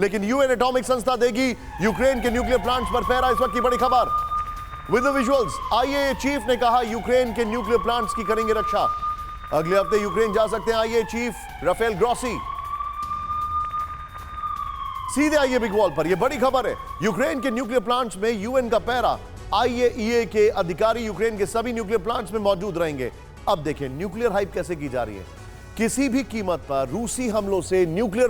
लेकिन UN atomic संस्था देगी यूक्रेन के न्यूक्लियर प्लांट्स पर पहरा। इस वक्त की बड़ी खबर with the visuals. IAA chief ने कहा यूक्रेन के न्यूक्लियर प्लांट्स की करेंगे रक्षा। अगले हफ्ते यूक्रेन जा सकते हैं आईएए चीफ राफेल ग्रॉसी। सीधे आइए बिग वॉल पर, यह बड़ी खबर है। यूक्रेन के न्यूक्लियर प्लांट्स में यूएन का पहरा। आईएईए के अधिकारी यूक्रेन के सभी न्यूक्लियर प्लांट्स में मौजूद रहेंगे। अब देखें न्यूक्लियर हाइप कैसे की जा रही है। किसी भी कीमत पर रूसी हमलों से न्यूक्लियर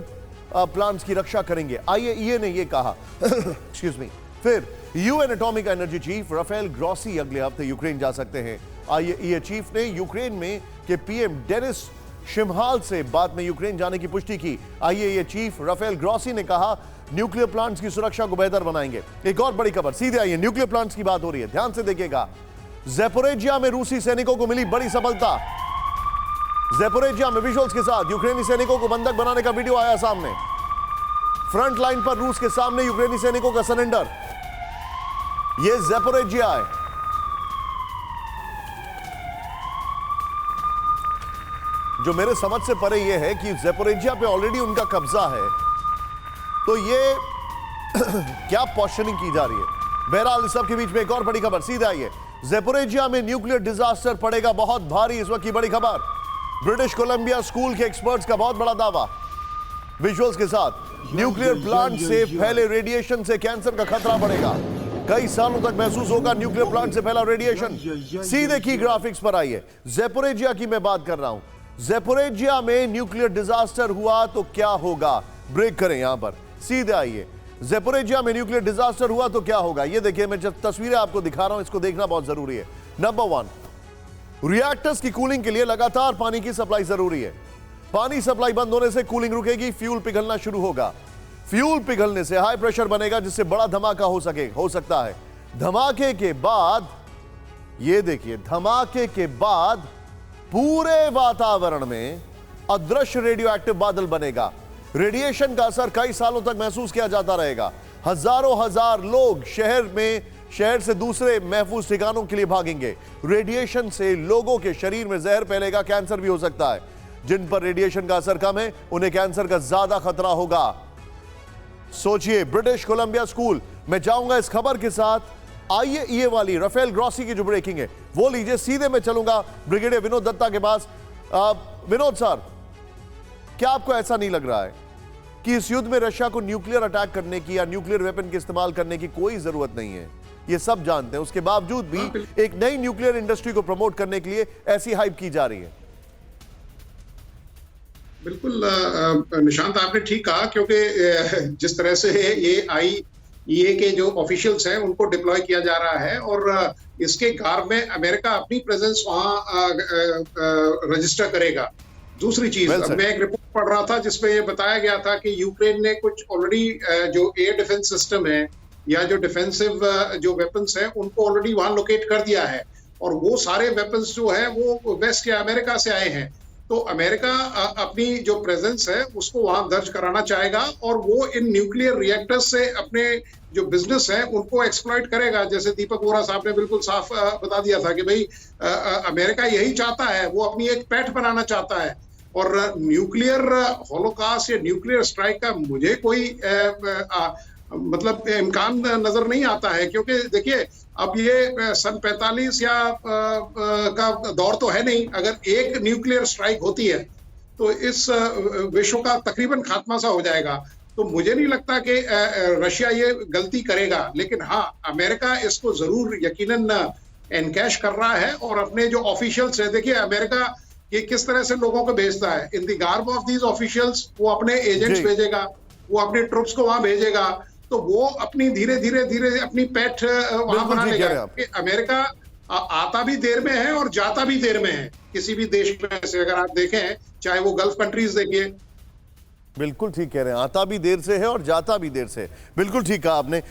प्लांट्स की रक्षा करेंगे, आईएईए ने यह कहा। Excuse me. फिर UN atomic energy chief Rafael Grossi अगले हफ्ते यूक्रेन जा सकते हैं। आईएईए चीफ ने यूक्रेन में के पीएम डेनिस शिमहाल से बात में यूक्रेन जाने की पुष्टि की। आईएईए चीफ राफेल ग्रॉसी ने कहा न्यूक्लियर प्लांट्स की सुरक्षा को बेहतर बनाएंगे। एक और बड़ी खबर, सीधे आइए, न्यूक्लियर प्लांट्स की बात हो रही है, ध्यान से देखिएगा। ज़ैपोरिज्जिया में रूसी सैनिकों को मिली बड़ी सफलता। ज़ैपोरिज्जिया में विजुअल्स के साथ यूक्रेनी सैनिकों को बंधक बनाने का वीडियो आया सामने। फ्रंट लाइन पर रूस के सामने यूक्रेनी सैनिकों का सरेंडर। यह ज़ैपोरिज्जिया है। जो मेरे समझ से परे यह है कि ज़ैपोरिज्जिया पे ऑलरेडी उनका कब्जा है, तो ये क्या पोस्चरिंग की जा रही है। बहरहाल इस सब के बीच में एक और बड़ी खबर, सीधे आइए। ज़ैपोरिज्जिया में न्यूक्लियर डिजास्टर पड़ेगा बहुत भारी। इस वक्त की बड़ी खबर, ब्रिटिश कोलंबिया स्कूल के एक्सपर्ट्स का बहुत बड़ा दावा। विजुअल्स के साथ, न्यूक्लियर प्लांट से फैले रेडिएशन से कैंसर का खतरा बढ़ेगा। कई सालों तक महसूस होगा न्यूक्लियर प्लांट से फैला रेडिएशन। सीधे की ग्राफिक्स पर आइए। ज़ैपोरिज्जिया की मैं बात कर रहा हूं। ज़ैपोरिज्जिया में न्यूक्लियर डिजास्टर हुआ तो क्या होगा। ब्रेक करें यहां पर, सीधे आइए। ज़ैपोरिज्जिया में न्यूक्लियर डिजास्टर हुआ तो क्या होगा, ये देखिए। मैं जब तस्वीरें आपको दिखा रहा हूं, इसको देखना बहुत जरूरी है। नंबर 1, रिएक्टर्स की कूलिंग के लिए लगातार पानी की सप्लाई जरूरी है। पानी सप्लाई बंद होने से कूलिंग रुकेगी, फ्यूल पिघलना शुरू होगा। फ्यूल पिघलने से हाई प्रेशर बनेगा, जिससे बड़ा धमाका हो सकता है। धमाके के बाद, ये देखिए, धमाके के बाद पूरे वातावरण में अदृश्य रेडियोएक्टिव बादल बनेगा। रेडिएशन का असर कई सालों तक महसूस किया जाता रहेगा। हजारों हजार लोग शहर से दूसरे महफूज ठिकानों के लिए भागेंगे। रेडिएशन से लोगों के शरीर में जहर फैलेगा, कैंसर भी हो सकता है। जिन पर रेडिएशन का असर कम है, उन्हें कैंसर का ज्यादा खतरा होगा। सोचिए, ब्रिटिश कोलंबिया स्कूल। मैं जाऊंगा इस खबर के साथ आईएईए वाली राफेल ग्रॉसी की जो ब्रेकिंग है वो लीजिए। सीधे मैं चलूंगा ब्रिगेडियर विनोद दत्ता के पास। विनोद सर, क्या आपको ऐसा नहीं लग रहा है कि इस युद्ध में रशिया को न्यूक्लियर अटैक करने की या न्यूक्लियर वेपन के इस्तेमाल करने की कोई जरूरत नहीं है, ये सब जानते हैं, उसके बावजूद भी एक नई न्यूक्लियर इंडस्ट्री को प्रमोट करने के लिए ऐसी हाइप की जा रही है? बिल्कुल निशांत, आपने ठीक कहा, क्योंकि जिस तरह से ये आईएईए के जो ऑफिशियल्स हैं उनको डिप्लॉय किया जा रहा है और इसके कार में अमेरिका अपनी प्रेजेंस वहां रजिस्टर करेगा। दूसरी चीज, मैं एक रिपोर्ट पढ़ रहा था जिसमें ये बताया गया था कि यूक्रेन ने कुछ ऑलरेडी जो एयर डिफेंस सिस्टम है या जो डिफेंसिव जो वेपन्स हैं उनको ऑलरेडी वहां लोकेट कर दिया है, और वो सारे वेपन्स जो है वो वेस्ट या अमेरिका से आए हैं। तो अमेरिका अपनी जो प्रेजेंस है उसको वहां दर्ज कराना चाहेगा और वो इन न्यूक्लियर रिएक्टर्स से अपने जो बिजनेस है उनको एक्सप्लॉइट करेगा। जैसे दीपक वोरा साहब ने बिल्कुल साफ बता दिया था कि भाई अमेरिका यही चाहता है, वो अपनी एक पैठ बनाना चाहता है। और न्यूक्लियर होलोकास्ट या न्यूक्लियर स्ट्राइक का मुझे कोई मतलब इम्कान नजर नहीं आता है, क्योंकि देखिए अब ये सन 45 या का दौर तो है नहीं। अगर एक न्यूक्लियर स्ट्राइक होती है तो इस विश्व का तकरीबन खात्मा सा हो जाएगा। तो मुझे नहीं लगता कि रशिया ये गलती करेगा, लेकिन हाँ, अमेरिका इसको जरूर यकीनन एनकैश कर रहा है। और अपने जो ऑफिशियल्स है, देखिए अमेरिका ये किस तरह से लोगों को भेजता है, in the garb of these officials. वो अपने एजेंट्स भेजेगा, वो अपने ट्रुप्स को वहां भेजेगा, तो वो अपनी धीरे धीरे अपनी पैठ वहां बना लेगा। अमेरिका आता भी देर में है और जाता भी देर में है किसी भी देश में से। अगर आप देखें, चाहे वो गल्फ कंट्रीज देखिए। बिल्कुल ठीक कह रहे हैं, आता भी देर से है और जाता भी देर से। बिल्कुल ठीक कहा आपने।